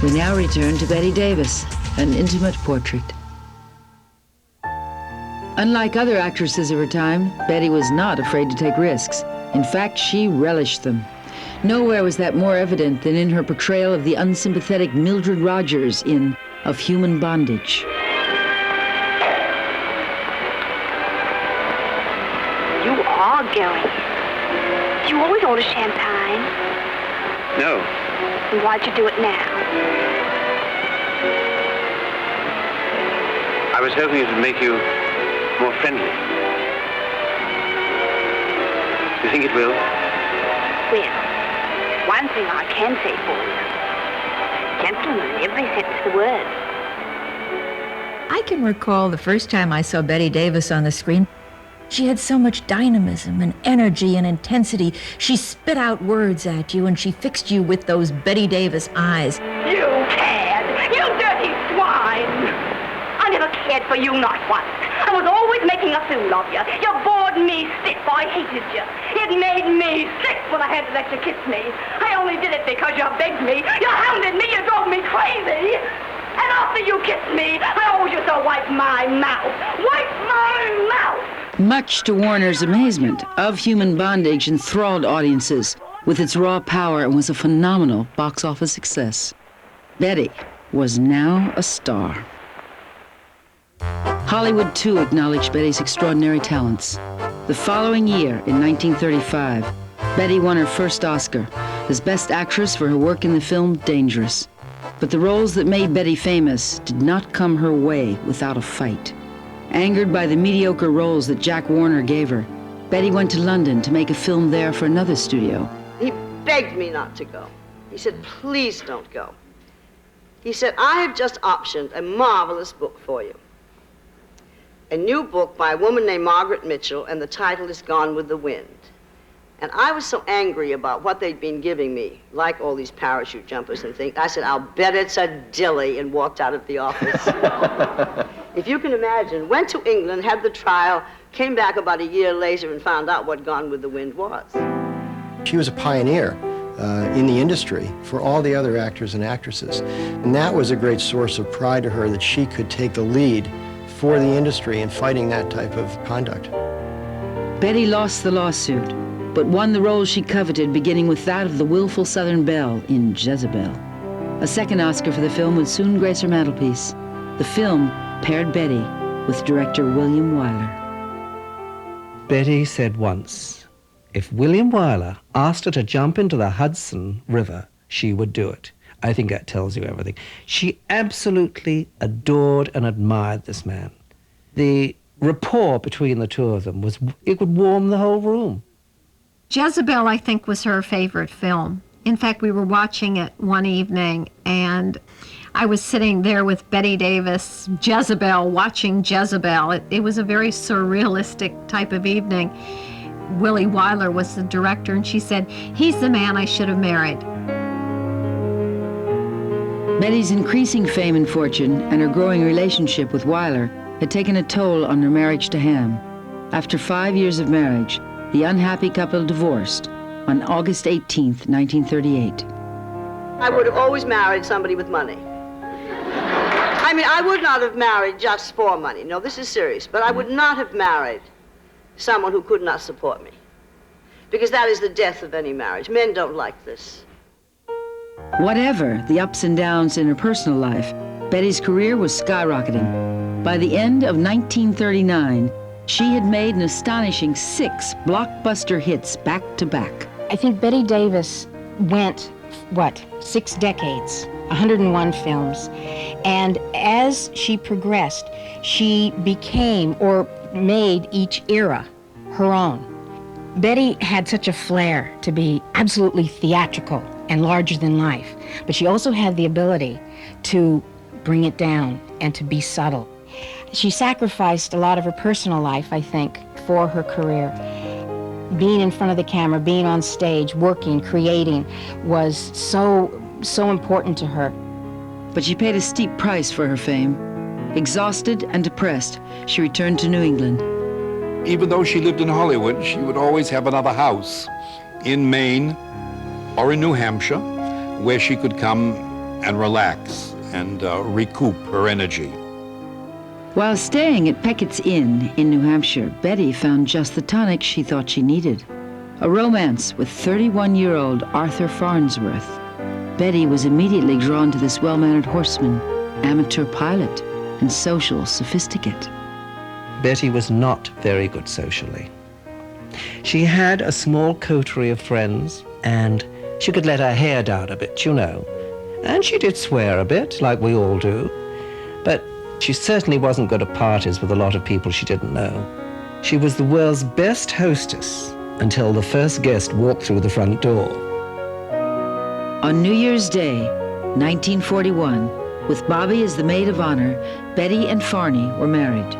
We now return to Bette Davis, an intimate portrait. Unlike other actresses of her time, Bette was not afraid to take risks. In fact, she relished them. Nowhere was that more evident than in her portrayal of the unsympathetic Mildred Rogers in Of Human Bondage. You are going. Do you always order champagne? No. Then why'd you do it now? I was hoping it would make you more friendly. Do you think it will? Well, one thing I can say for you. Gentleman in every sense of the word. I can recall the first time I saw Bette Davis on the screen. She had so much dynamism and energy and intensity. She spit out words at you, and she fixed you with those Bette Davis eyes. You cad! You dirty swine! I never cared for you, not once. I was always making a fool of you. You bored me stiff. I hated you. It made me sick when I had to let you kiss me. I only did it because you begged me. You hounded me. You drove me crazy. And after you kissed me, I always used to wipe my mouth. Wipe my mouth! Much to Warner's amazement, Of Human Bondage enthralled audiences with its raw power and was a phenomenal box office success. Bette was now a star. Hollywood, too, acknowledged Bette's extraordinary talents. The following year, in 1935, Bette won her first Oscar as Best Actress for her work in the film Dangerous. But the roles that made Bette famous did not come her way without a fight. Angered by the mediocre roles that Jack Warner gave her, Bette went to London to make a film there for another studio. He begged me not to go. He said, please don't go. He said, I have just optioned a marvelous book for you. A new book by a woman named Margaret Mitchell, and the title is Gone with the Wind. And I was so angry about what they'd been giving me, like all these parachute jumpers and things. I said, I'll bet it's a dilly, and walked out of the office. If you can imagine, went to England, had the trial, came back about a year later and found out what Gone with the Wind was. She was a pioneer in the industry for all the other actors and actresses. And that was a great source of pride to her, that she could take the lead for the industry in fighting that type of conduct. Bette lost the lawsuit, but won the role she coveted, beginning with that of the willful Southern belle in Jezebel. A second Oscar for the film would soon grace her mantelpiece. The film paired Bette with director William Wyler. Bette said once, if William Wyler asked her to jump into the Hudson River, she would do it. I think that tells you everything. She absolutely adored and admired this man. The rapport between the two of them it would warm the whole room. Jezebel, I think, was her favorite film. In fact, we were watching it one evening, and I was sitting there with Bette Davis, Jezebel, watching Jezebel. It was a very surrealistic type of evening. Willie Wyler was the director, and she said, he's the man I should have married. Bette's increasing fame and fortune and her growing relationship with Wyler had taken a toll on her marriage to Ham. After 5 years of marriage, the unhappy couple divorced on August 18th, 1938. I would have always married somebody with money. I mean, I would not have married just for money. No, this is serious. But I would not have married someone who could not support me. Because that is the death of any marriage. Men don't like this. Whatever the ups and downs in her personal life, Bette's career was skyrocketing. By the end of 1939, she had made an astonishing 6 blockbuster hits back to back. I think Bette Davis went, 6 decades, 101 films. And as she progressed, she became or made each era her own. Bette had such a flair to be absolutely theatrical and larger than life, but she also had the ability to bring it down and to be subtle. She sacrificed a lot of her personal life, I think, for her career. Being in front of the camera, being on stage, working, creating was so important to her. But she paid a steep price for her fame. Exhausted and depressed, she returned to New England. Even though she lived in Hollywood, she would always have another house in Maine or in New Hampshire where she could come and relax and recoup her energy. While staying at Peckett's Inn in New Hampshire, Bette found just the tonic she thought she needed. A romance with 31-year-old Arthur Farnsworth. Bette was immediately drawn to this well-mannered horseman, amateur pilot, and social sophisticate. Bette was not very good socially. She had a small coterie of friends, and she could let her hair down a bit, you know. And she did swear a bit, like we all do. But she certainly wasn't good at parties with a lot of people she didn't know. She was the world's best hostess until the first guest walked through the front door. On New Year's Day, 1941, with Bobby as the maid of honor, Bette and Farney were married.